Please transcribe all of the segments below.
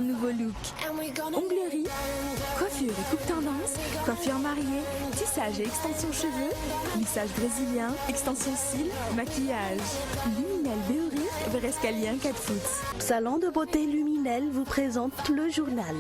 nouveau look. Onglerie, coiffure et coupe tendance, coiffure mariée, tissage et extension cheveux, lissage brésilien, extension cils, maquillage. Luminel Béoric, vers escalier 4 foot. Salon de beauté Luminel vous présente le journal.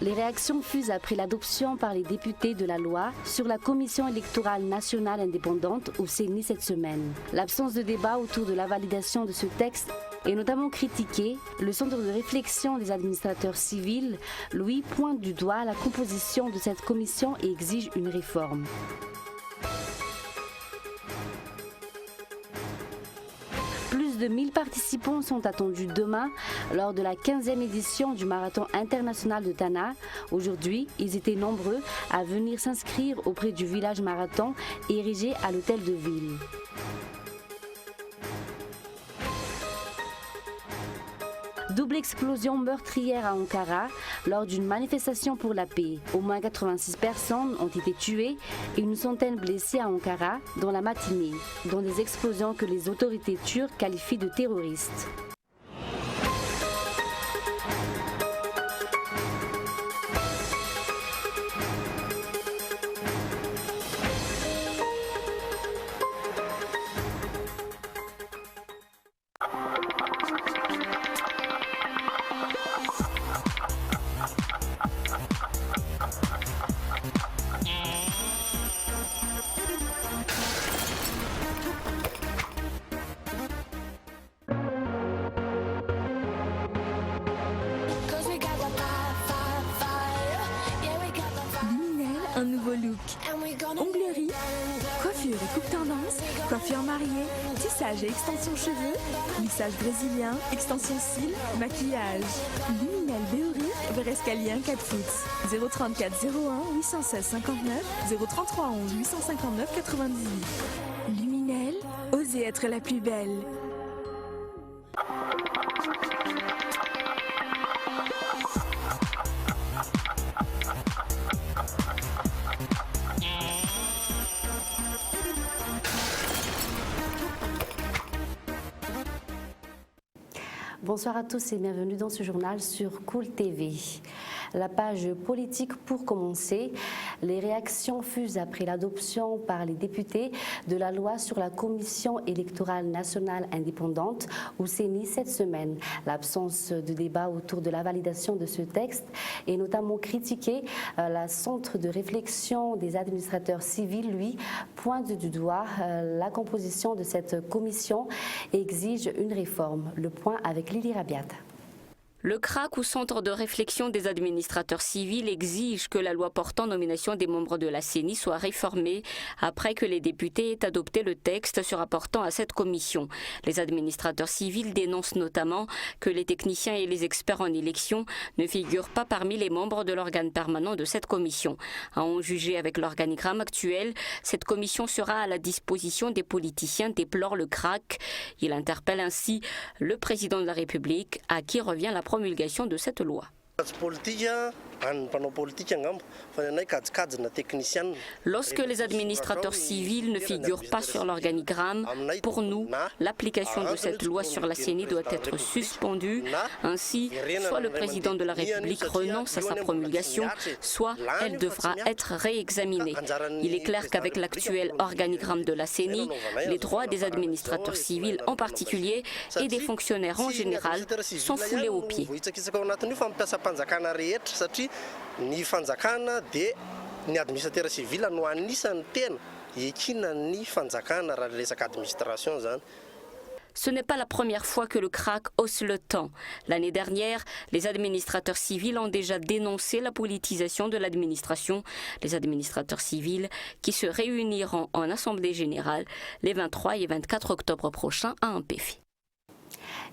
Les réactions fusent après l'adoption par les députés de la loi sur la Commission électorale nationale indépendante au CENI cette semaine. L'absence de débat autour de la validation de ce texte est notamment critiquée. Le Centre de réflexion des administrateurs civils, lui, pointe du doigt la composition de cette commission et exige une réforme. Plus de 1000 participants sont attendus demain lors de la 15e édition du Marathon international de Tana. Aujourd'hui, ils étaient nombreux à venir s'inscrire auprès du village marathon érigé à l'hôtel de ville. Double explosion meurtrière à Ankara lors d'une manifestation pour la paix. Au moins 86 personnes ont été tuées et une centaine blessées à Ankara dans la matinée, dans des explosions que les autorités turques qualifient de terroristes. Un nouveau look. Onglerie, coiffure et coupe tendance, coiffure mariée, tissage et extension cheveux, lissage brésilien, extension cils, maquillage. Luminel Béoric, vers escalier 4 foot. 034 01 816 59 033 11 859 98. Luminel, osez être la plus belle. Bonsoir à tous et bienvenue dans ce journal sur Cool TV. La page politique pour commencer. Les réactions fusent après l'adoption par les députés de la loi sur la Commission électorale nationale indépendante au CENI cette semaine. L'absence de débat autour de la validation de ce texte est notamment critiquée. Le Centre de réflexion des administrateurs civils, lui, pointe du doigt la composition de cette commission et exige une réforme. Le point avec Lily Rabiat. Le CRAC, ou Centre de réflexion des administrateurs civils, exige que la loi portant nomination des membres de la CENI soit réformée après que les députés aient adopté le texte se rapportant à cette commission. Les administrateurs civils dénoncent notamment que les techniciens et les experts en élection ne figurent pas parmi les membres de l'organe permanent de cette commission. À en juger avec l'organigramme actuel, cette commission sera à la disposition des politiciens, déplore le CRAC. Il interpelle ainsi le président de la République, à qui revient la promulgation de cette loi. Lorsque les administrateurs civils ne figurent pas sur l'organigramme, pour nous, l'application de cette loi sur la CENI doit être suspendue. Ainsi, soit le président de la République renonce à sa promulgation, soit elle devra être réexaminée. Il est clair qu'avec l'actuel organigramme de la CENI, les droits des administrateurs civils en particulier et des fonctionnaires en général sont foulés aux pieds. Ny fanjakana dia ny administrateur civil no anisan'ny tena ekina ny fanjakana raha resaka administration zany. Ce n'est pas la première fois que le CRAC hausse le ton. L'année dernière, les administrateurs civils ont déjà dénoncé la politisation de l'administration. Les administrateurs civils qui se réuniront en Assemblée générale les 23 et 24 octobre prochains à Ampéfi.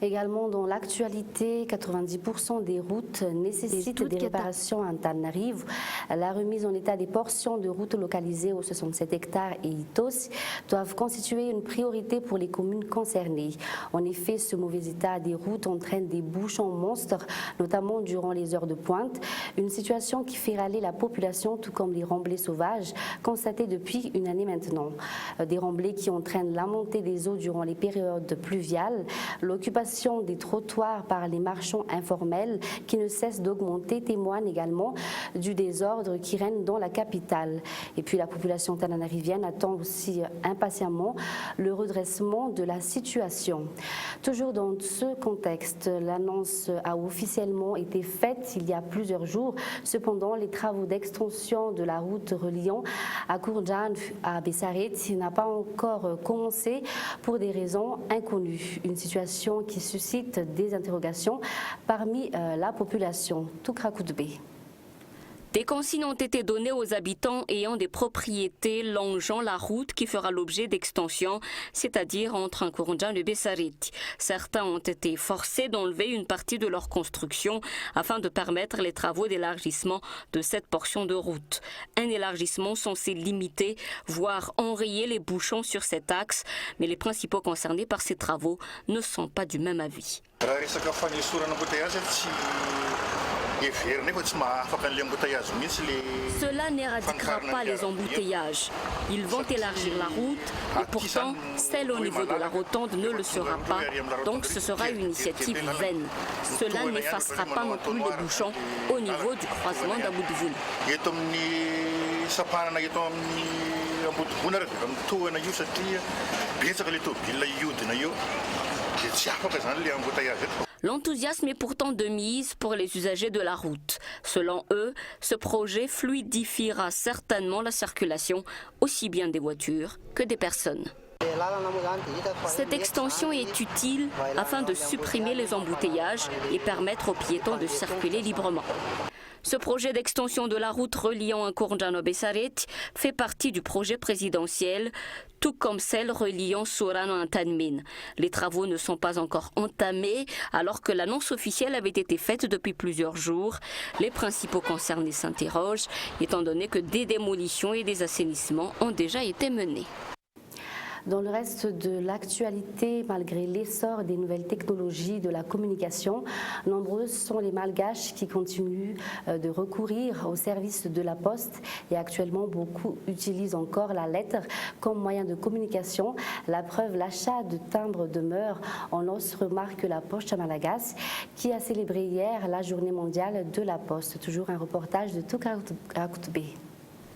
Également dans l'actualité, 90% des routes nécessitent des réparations à Antananarivo. La remise en état des portions de routes localisées aux 67 hectares et Itos doivent constituer une priorité pour les communes concernées. En effet, ce mauvais état des routes entraîne des bouchons monstres, notamment durant les heures de pointe. Une situation qui fait râler la population, tout comme les remblais sauvages constatés depuis une année maintenant. Des remblais qui entraînent la montée des eaux durant les périodes pluviales, l'occupation des trottoirs par les marchands informels qui ne cessent d'augmenter témoignent également du désordre qui règne dans la capitale. Et puis la population tananarivienne attend aussi impatiemment le redressement de la situation. Toujours dans ce contexte, l'annonce a officiellement été faite il y a plusieurs jours. Cependant, les travaux d'extension de la route reliant à Kourjan à Bessaret n'ont pas encore commencé pour des raisons inconnues. Une situation qui suscite des interrogations parmi la population. Toukrakoutbé. Des consignes ont été données aux habitants ayant des propriétés longeant la route qui fera l'objet d'extension, c'est-à-dire entre Kourjan et Bessaret. Certains ont été forcés d'enlever une partie de leur construction afin de permettre les travaux d'élargissement de cette portion de route. Un élargissement censé limiter, voire enrayer les bouchons sur cet axe, mais les principaux concernés par ces travaux ne sont pas du même avis. Cela n'éradiquera pas les embouteillages. Ils vont élargir la route et pourtant, celle au niveau de la rotonde ne le sera pas, donc ce sera une initiative vaine. Cela n'effacera pas non plus les bouchons au niveau du croisement d'Aboudvoul. L'enthousiasme est pourtant de mise pour les usagers de la route. Selon eux, ce projet fluidifiera certainement la circulation, aussi bien des voitures que des personnes. Cette extension est utile afin de supprimer les embouteillages et permettre aux piétons de circuler librement. Ce projet d'extension de la route reliant Kourjan à Bessaret fait partie du projet présidentiel, tout comme celle reliant Sorano à Tanmin. Les travaux ne sont pas encore entamés, alors que l'annonce officielle avait été faite depuis plusieurs jours. Les principaux concernés s'interrogent, étant donné que des démolitions et des assainissements ont déjà été menés. Dans le reste de l'actualité, malgré l'essor des nouvelles technologies de la communication, nombreux sont les Malgaches qui continuent de recourir au service de la poste et actuellement beaucoup utilisent encore la lettre comme moyen de communication. La preuve, l'achat de timbres demeure en hausse, remarque la Poste à Malagas qui a célébré hier la journée mondiale de la poste. Toujours un reportage de Toukrakoutbé.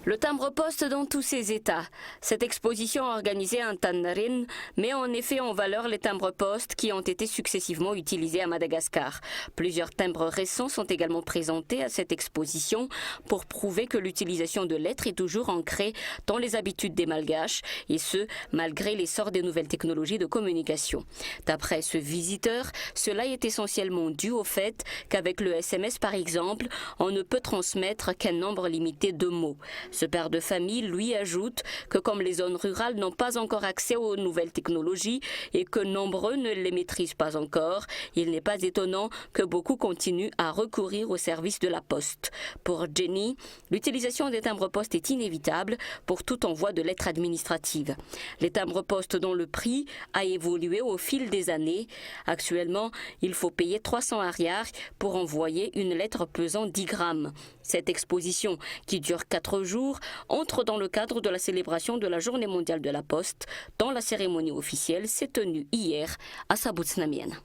Le timbre-poste dans tous ses états. Cette exposition organisée à Antananarivo met en effet en valeur les timbres-postes qui ont été successivement utilisés à Madagascar. Plusieurs timbres récents sont également présentés à cette exposition pour prouver que l'utilisation de lettres est toujours ancrée dans les habitudes des Malgaches, et ce, malgré l'essor des nouvelles technologies de communication. D'après ce visiteur, cela est essentiellement dû au fait qu'avec le SMS par exemple, on ne peut transmettre qu'un nombre limité de mots. Ce père de famille lui ajoute que comme les zones rurales n'ont pas encore accès aux nouvelles technologies et que nombreux ne les maîtrisent pas encore, il n'est pas étonnant que beaucoup continuent à recourir au service de la poste. Pour Jenny, l'utilisation des timbres-postes est inévitable pour tout envoi de lettres administratives. Les timbres-postes dont le prix a évolué au fil des années. Actuellement, il faut payer 300 ariars pour envoyer une lettre pesant 10 grammes. Cette exposition, qui dure 4 jours, entre dans le cadre de la célébration de la Journée mondiale de la Poste, dont la cérémonie officielle s'est tenue hier à Sabotsnamienne.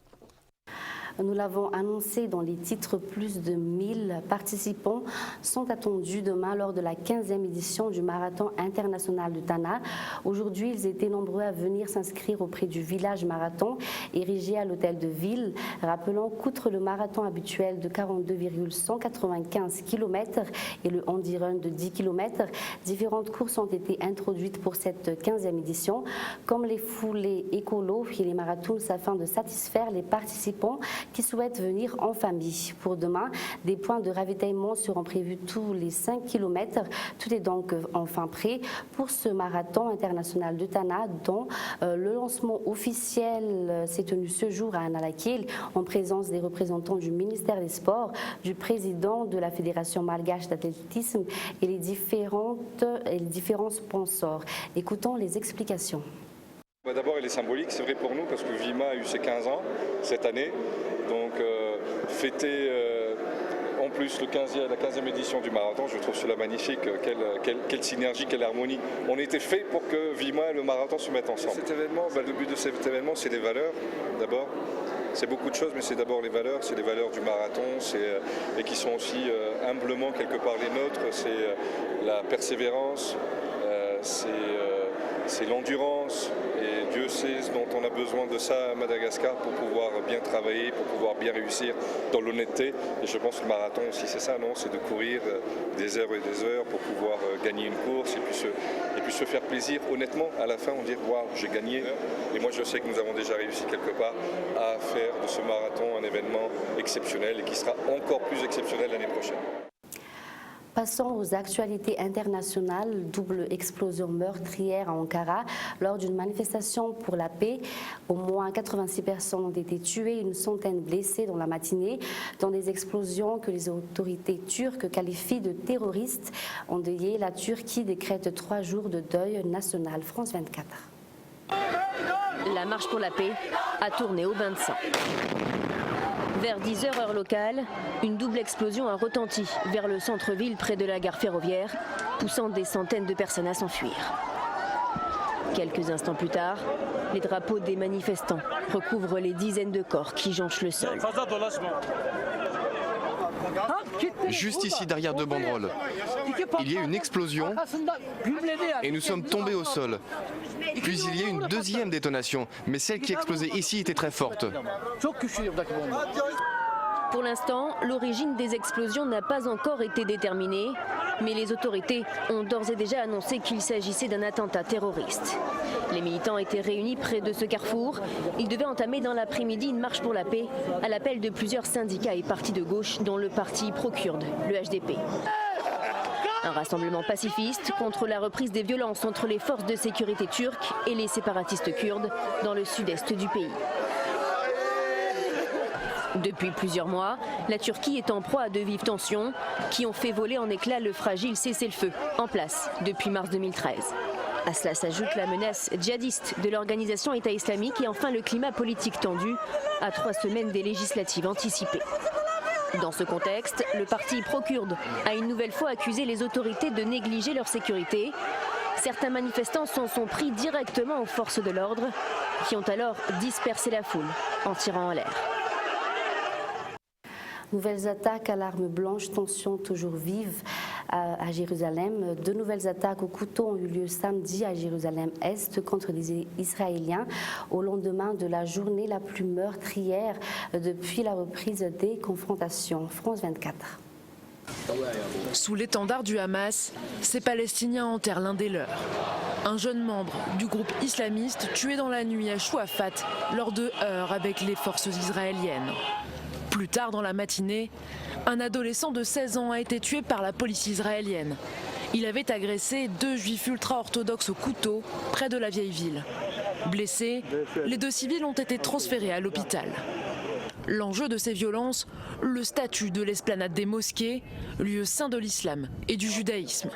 Nous l'avons annoncé dans les titres, plus de 1000 participants sont attendus demain lors de la 15e édition du Marathon international de Tana. Aujourd'hui, ils étaient nombreux à venir s'inscrire auprès du village marathon érigé à l'hôtel de ville. Rappelons qu'outre le marathon habituel de 42,195 km et le handi run de 10 km, différentes courses ont été introduites pour cette 15e édition, comme les foulées écolo et les marathons afin de satisfaire les participants qui souhaitent venir en famille. Pour demain, des points de ravitaillement seront prévus tous les 5 km. Tout est donc enfin prêt pour ce marathon international de Tana dont le lancement officiel s'est tenu ce jour à Analakil en présence des représentants du ministère des Sports, du président de la Fédération malgache d'athlétisme et les différents sponsors. Écoutons les explications. D'abord, elle est symbolique, c'est vrai pour nous, parce que Vima a eu ses 15 ans cette année. Donc, fêter en plus la 15e édition du marathon, je trouve cela magnifique. Quelle synergie, quelle harmonie. On était fait pour que Vima et le marathon se mettent ensemble. Cet événement, le but de cet événement, c'est les valeurs, d'abord. C'est beaucoup de choses, mais c'est d'abord les valeurs. C'est les valeurs du marathon, et qui sont aussi humblement quelque part les nôtres. C'est la persévérance, c'est l'endurance. Et Dieu sait dont on a besoin de ça à Madagascar pour pouvoir bien travailler, pour pouvoir bien réussir dans l'honnêteté. Et je pense que le marathon aussi, c'est ça, non? C'est de courir des heures et des heures pour pouvoir gagner une course et puis se faire plaisir. Honnêtement, à la fin, on dit waouh, j'ai gagné. Et moi, je sais que nous avons déjà réussi quelque part à faire de ce marathon un événement exceptionnel et qui sera encore plus exceptionnel l'année prochaine. Passons aux actualités internationales. Double explosion meurtrière à Ankara lors d'une manifestation pour la paix. Au moins 86 personnes ont été tuées, une centaine blessées dans la matinée dans des explosions que les autorités turques qualifient de terroristes. Endeuillée, la Turquie décrète 3 jours de deuil national. France 24. La marche pour la paix a tourné au bain de sang. Vers 10h heure locale, une double explosion a retenti vers le centre-ville près de la gare ferroviaire, poussant des centaines de personnes à s'enfuir. Quelques instants plus tard, les drapeaux des manifestants recouvrent les dizaines de corps qui jonchent le sol. Juste ici derrière deux banderoles, il y a une explosion et nous sommes tombés au sol. Puis il y a une deuxième détonation, mais celle qui explosait ici était très forte. Pour l'instant, l'origine des explosions n'a pas encore été déterminée, mais les autorités ont d'ores et déjà annoncé qu'il s'agissait d'un attentat terroriste. Les militants étaient réunis près de ce carrefour. Ils devaient entamer dans l'après-midi une marche pour la paix à l'appel de plusieurs syndicats et partis de gauche, dont le parti pro-kurde, le HDP. Un rassemblement pacifiste contre la reprise des violences entre les forces de sécurité turques et les séparatistes kurdes dans le sud-est du pays. Depuis plusieurs mois, la Turquie est en proie à de vives tensions qui ont fait voler en éclats le fragile cessez-le-feu en place depuis mars 2013. À cela s'ajoute la menace djihadiste de l'organisation État islamique et enfin le climat politique tendu à 3 semaines des législatives anticipées. Dans ce contexte, le parti pro-kurde a une nouvelle fois accusé les autorités de négliger leur sécurité. Certains manifestants s'en sont pris directement aux forces de l'ordre qui ont alors dispersé la foule en tirant en l'air. Nouvelles attaques à l'arme blanche, tensions toujours vives à Jérusalem. 2 nouvelles attaques au couteau ont eu lieu samedi à Jérusalem-Est contre des Israéliens au lendemain de la journée la plus meurtrière depuis la reprise des confrontations. France 24. Sous l'étendard du Hamas, ces Palestiniens enterrent l'un des leurs. Un jeune membre du groupe islamiste tué dans la nuit à Chouafat lors de heurts avec les forces israéliennes. Plus tard dans la matinée, un adolescent de 16 ans a été tué par la police israélienne. Il avait agressé 2 juifs ultra-orthodoxes au couteau près de la vieille ville. Blessés, les 2 civils ont été transférés à l'hôpital. L'enjeu de ces violences, le statut de l'esplanade des mosquées, lieu saint de l'islam et du judaïsme.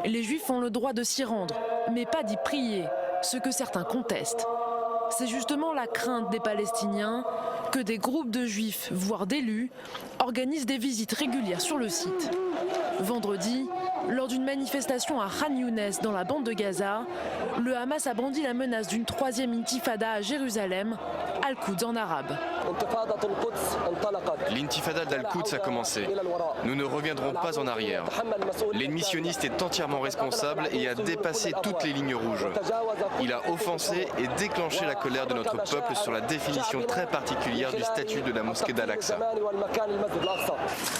Les juifs ont le droit de s'y rendre, mais pas d'y prier, ce que certains contestent. C'est justement la crainte des Palestiniens que des groupes de juifs, voire d'élus, organisent des visites régulières sur le site. Vendredi, lors d'une manifestation à Khan Younes dans la bande de Gaza, le Hamas a brandi la menace d'une 3e intifada à Jérusalem, Al-Quds en arabe. L'intifada d'Al-Quds a commencé. Nous ne reviendrons pas en arrière. L'ennemi sioniste est entièrement responsable et a dépassé toutes les lignes rouges. Il a offensé et déclenché la colère de notre peuple sur la définition très particulière du statut de la mosquée d'Al-Aqsa.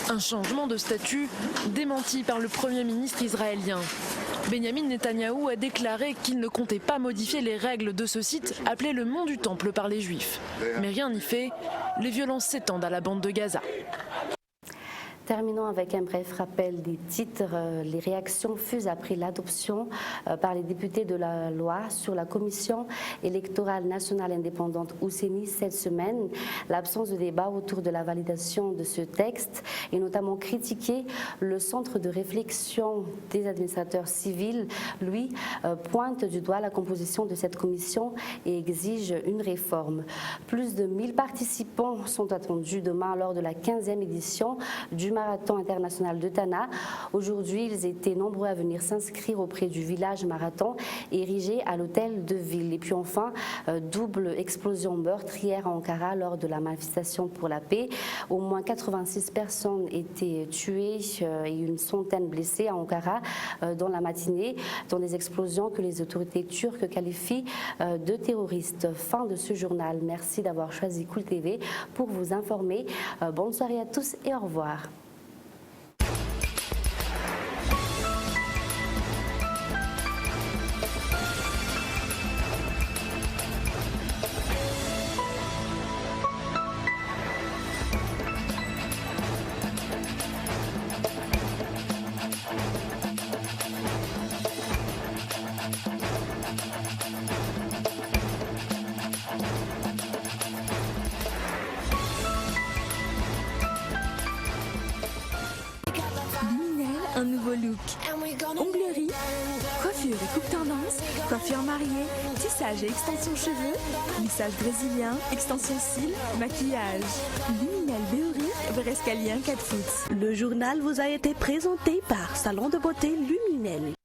Un changement de statut démenti par le Premier ministre israélien. Benjamin Netanyahou a déclaré qu'il ne comptait pas modifier les règles de ce site appelé le Mont du Temple par les Juifs. Mais rien n'y fait, les violences s'étendent à la bande de Gaza. Terminons avec un bref rappel des titres. Les réactions fusent après l'adoption par les députés de la loi sur la Commission électorale nationale indépendante ou CENI cette semaine. L'absence de débat autour de la validation de ce texte est notamment critiqué. Le Centre de réflexion des administrateurs civils, lui, pointe du doigt la composition de cette commission et exige une réforme. Plus de 1000 participants sont attendus demain lors de la 15e édition du Marathon international de Tana. Aujourd'hui, ils étaient nombreux à venir s'inscrire auprès du village marathon érigé à l'hôtel de ville. Et puis enfin, double explosion meurtrière à Ankara lors de la manifestation pour la paix. Au moins 86 personnes étaient tuées et une centaine blessées à Ankara dans la matinée, dans des explosions que les autorités turques qualifient de terroristes. Fin de ce journal. Merci d'avoir choisi Cool TV pour vous informer. Bonne soirée à tous et au revoir. Un nouveau look. Onglerie, coiffure et coupe tendance, coiffure mariée, tissage et extension cheveux, lissage brésilien, extension cils, maquillage. Luminel Béori, Brescalien 4 foot. Le journal vous a été présenté par Salon de beauté Luminel.